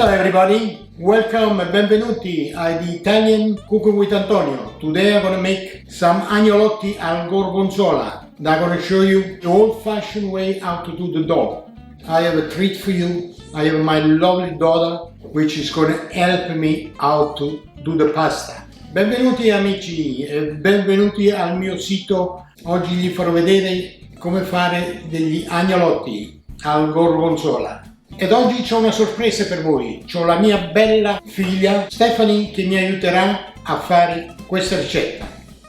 Hello everybody, welcome and benvenuti at the Italian Cooking with Antonio. Today I'm going to make some agnolotti al gorgonzola. I'm going to show you the old-fashioned way how to do the dough. I have a treat for you. I have my lovely daughter which is going to help me how to do the pasta. Benvenuti amici e benvenuti al mio sito. Oggi vi farò vedere come fare degli agnolotti al gorgonzola. Ed oggi c'ho una sorpresa per voi. C'ho la mia bella figlia Stephanie che mi aiuterà a fare questa ricetta.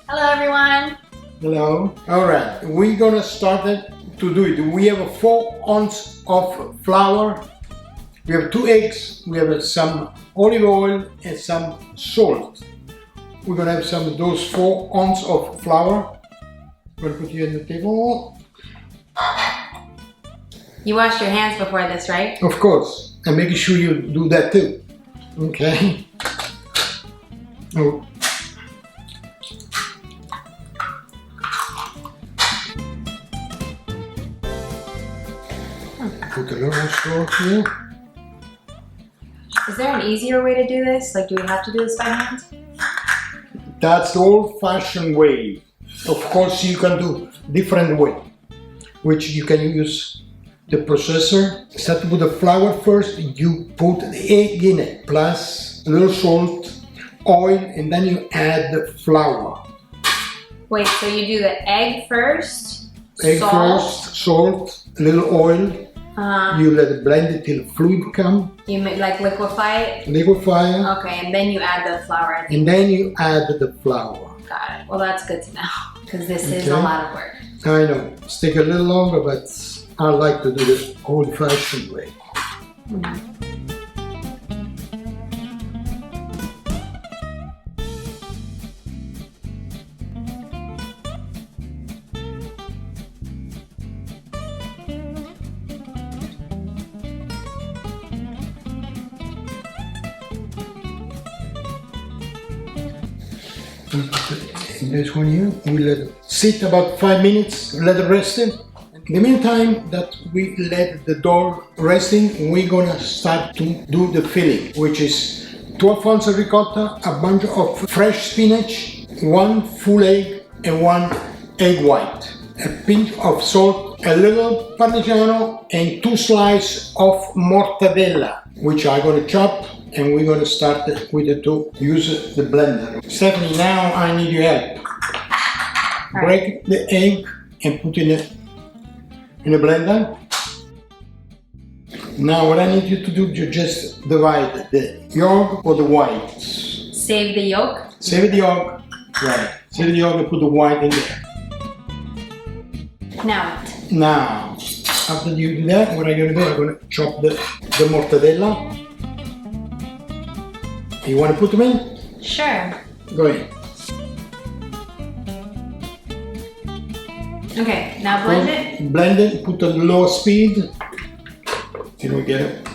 Hello everyone. Hello. Alright, we're gonna start to do it. We have 4 ounces of flour. We have 2 eggs. We have some olive oil and some salt. We're gonna have some of those 4 ounces of flour. I'm gonna put you on the table. You washed your hands before this, right? Of course, and make sure you do that too. Okay. Oh. Put a little salt here. Is there an easier way to do this? Like, do we have to do this by hand? That's the old-fashioned way. Of course, you can do different way, which you can use the processor. Start with the flour first. You put the egg in it, plus a little salt, oil, and then you add the flour. Wait, so you do the egg first, Egg salt, first, salt, a little oil. You let it blend it till fluid come. You like liquefy it? Liquefy it. Okay, and then you add the flour. And then you add the flour. Got it. Well, that's good to know, because this is a lot of work. I know. It's take a little longer, but I like to do the old-fashioned way. This one here, we let it sit about 5 minutes, let it rest. In the meantime that we let the dough resting, we're gonna start to do the filling, which is 12 ounces of ricotta, a bunch of fresh spinach, 1 full egg and 1 egg white, a pinch of salt, a little parmigiano and 2 slices of mortadella, which I'm gonna chop. And we're going to start with the to use the blender. Stephanie, now I need your help. Break the egg and put it in a blender. Now what I need you to do, you just divide the yolk or the whites. Save the yolk? Save the yolk. Right. Save the yolk and put the white in there. Now what? Now, after you do that, what I'm going to do, I'm going to chop the mortadella. You want to put them in? Sure. Go ahead. Okay, now blend it? Blend it, put a low speed. Can we get it?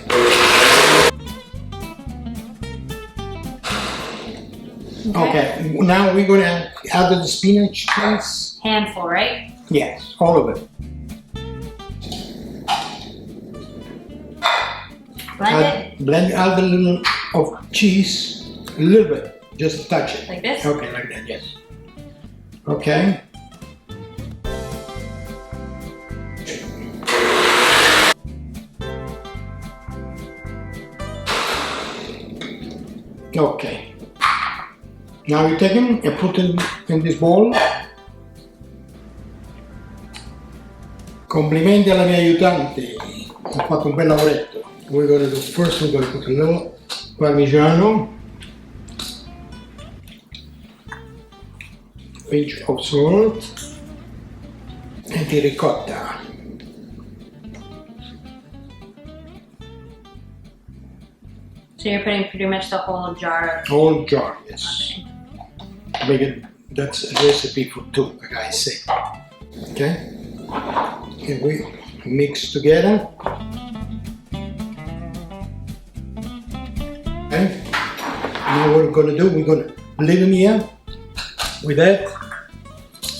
Okay, now we're going to add the spinach, please. Handful, right? Yes, all of it. Blend it? Add a little of cheese, a little bit, just touch it. Like this? Okay, like that, yes. Okay. Okay. Now you take them and put them in this bowl. Complimenti alla mia aiutante, ha fatto un bel lavoretto. We're going to do first, we're going to put a little parmigiano, pinch of salt, and the ricotta. So you're putting pretty much the whole jar of... Whole jar, yes. Make it, that's a recipe for 2, like I say. Okay? And we mix together. Okay. Now what we're going to do, we're going to leave them here. With that,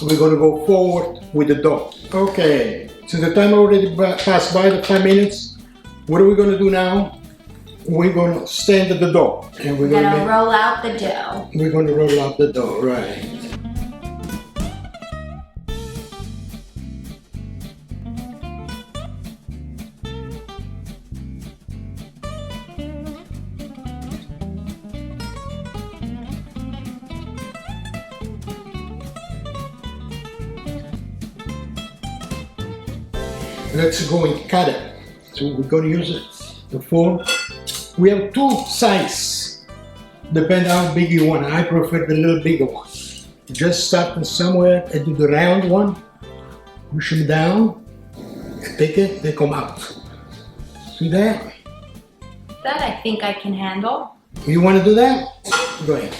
we're going to go forward with the dough. Okay, since the time already passed by the 5 minutes, what are we going to do now? we're gonna stand at the door and we're Gonna roll out the dough. we're gonna roll out the dough, right? Let's go and cut it. So we're gonna use the fork. We have two sizes, depend how big you want. I prefer the little bigger one. Just start somewhere and do the round one, push them down, take it, they come out. See that? That I think I can handle. You want to do that? Go ahead.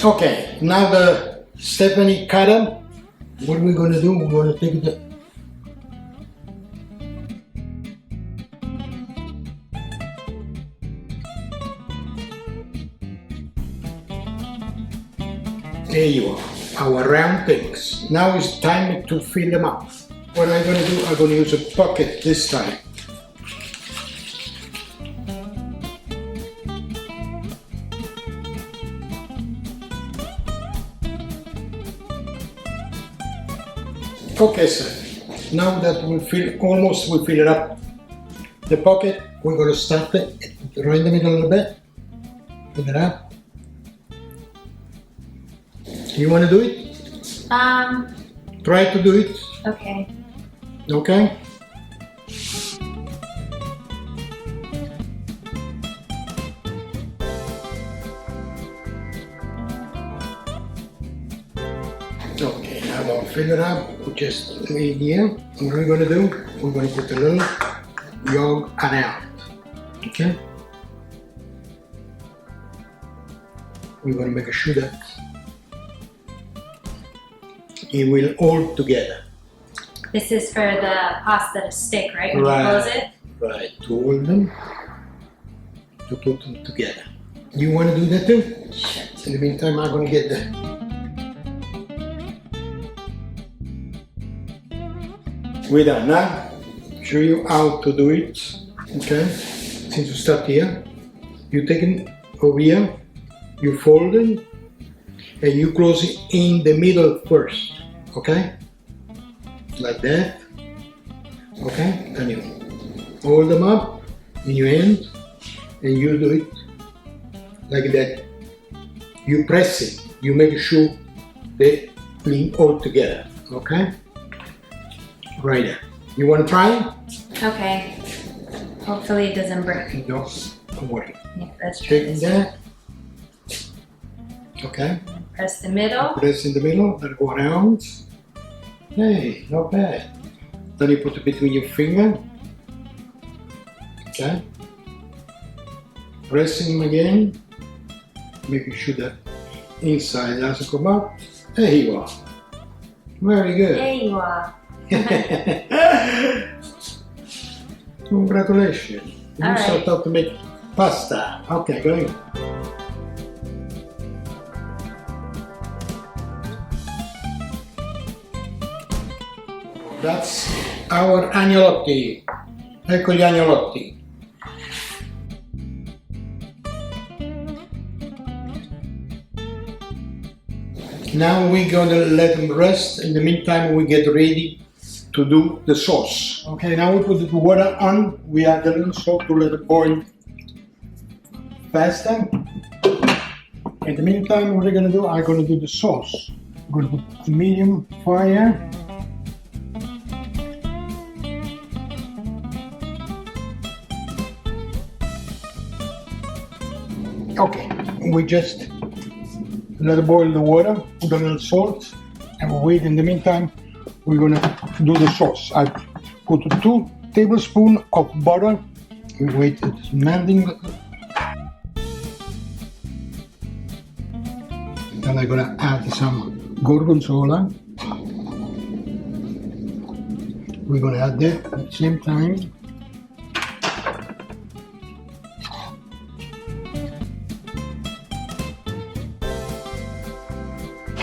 Okay, now the Stephanie cut them. What are we going to do? We're going to take the there you are, our round things. Now it's time to fill them up. What I'm going to do, I'm going to use a bucket this time. Okay, sir. Now that we fill it up, the pocket, we're going to start it right in the middle a little bit. Fill it up. You want to do it? Try to do it. Okay. Okay? Okay, now I'll fill it up. We just lay here. What are we going to do? We're going to put a little yolk around. Okay? We're going to make sure that it will all together. This is for the pasta to stick, right? When Right. you close it? Right, to hold them, to put them together. You want to do that too? Sure. In the meantime, I'm going to get the we're done now. Show you how to do it. Okay, since you start here, you take it over here, you fold it, and you close it in the middle first. Okay, like that. Okay, then you hold them up in your hand, and you do it like that. You press it. You make sure they clean all together. Okay. Right there. You want to try it? Okay. Hopefully it doesn't break. No, don't worry. Yeah, let's try Take this. that. Okay. Press the middle. Press in the middle, then go around. Hey, not bad. Then you put it between your finger. Okay. Pressing them again. Making sure that inside doesn't come out. There you are. Very good. There you are. Congratulations. You All start right. out to make pasta. Okay, go ahead. That's our agnolotti. Ecco gli agnolotti. Now we're gonna let them rest. In the meantime, we get ready to do the sauce. Okay, now we put the water on. We add a little salt to let it boil faster. In the meantime, what we're gonna do, I'm gonna do the sauce. I'm gonna put the medium fire. Okay, we just let it boil the water, put a little salt, and we'll wait. In the meantime, we're gonna do the sauce. I put 2 tablespoons of butter. We wait, it's melting. Then I'm gonna add some gorgonzola. We're gonna add that at the same time.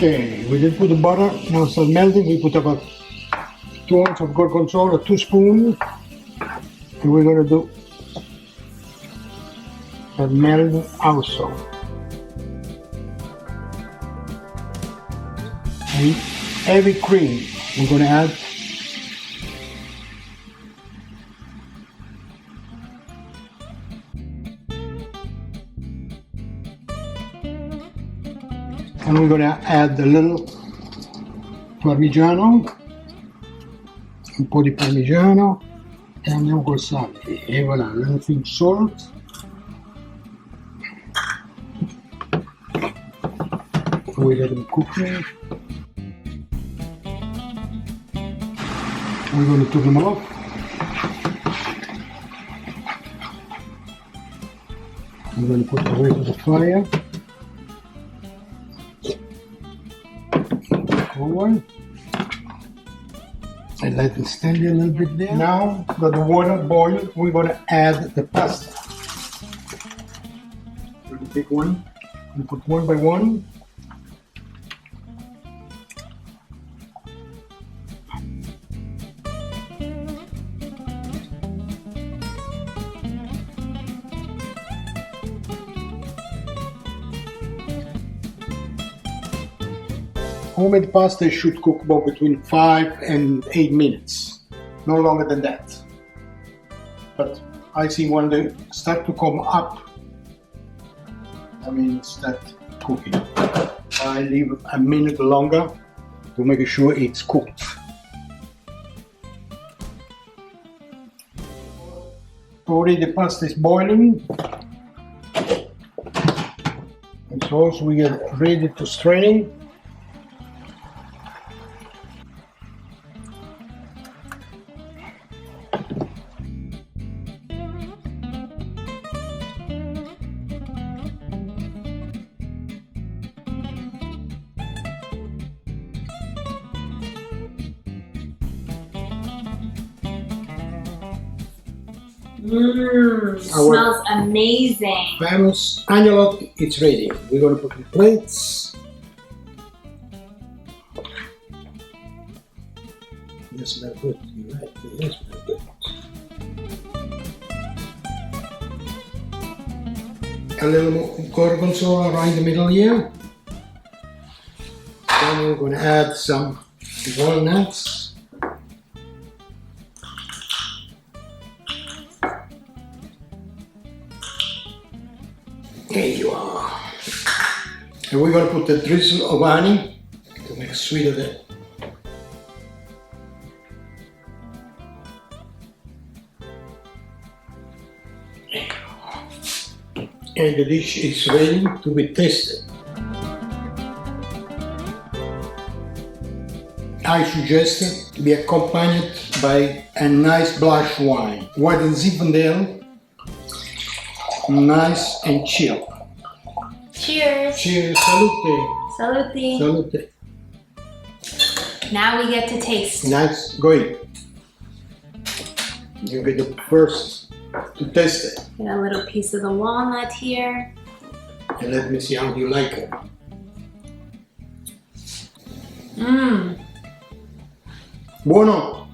Okay, we did put the butter, now it starts melting. We put about 2 ounces of gorgonzola, 2 spoons, and we're gonna do a melt also. And heavy cream, we're gonna add. And we're gonna add a little parmigiano, un po' di parmigiano, e andiamo col sale. E voilà, a little bit salt. We let them cook it. We're gonna take them off. I'm gonna put it away to the fire. Forward. And let it stand a little bit there. Now that the water boiled, we're gonna add the pasta. We're gonna take one and put one by one. Homemade pasta should cook about between 5 and 8 minutes, no longer than that. But I see when they start to come up, I mean start cooking. I leave a minute longer to make sure it's cooked. Already the pasta is boiling, and so we get ready to strain. Smells amazing. Famous agnolotti, it's ready. We're going to put in plates. They smell good. You're right, they smell good. A little more gorgonzola right in the middle here. Then we're going to add some walnuts. There you are. And we're going to put the drizzle of honey to make sweet of it. And the dish is ready to be tasted. I suggest it to be accompanied by a nice blush wine. White and Zinfandel. Nice and chill. Cheers. Cheers. Salute. Salute. Salute. Now we get to taste. Nice. Go in. You get the first to taste it. Get a little piece of the walnut here. And let me see how you like it. Buono.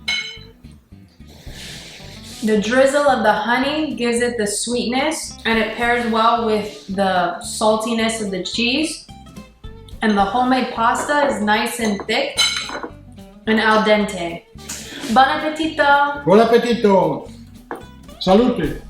The drizzle of the honey gives it the sweetness, and it pairs well with the saltiness of the cheese. And the homemade pasta is nice and thick and al dente. Buon appetito! Buon appetito! Salute!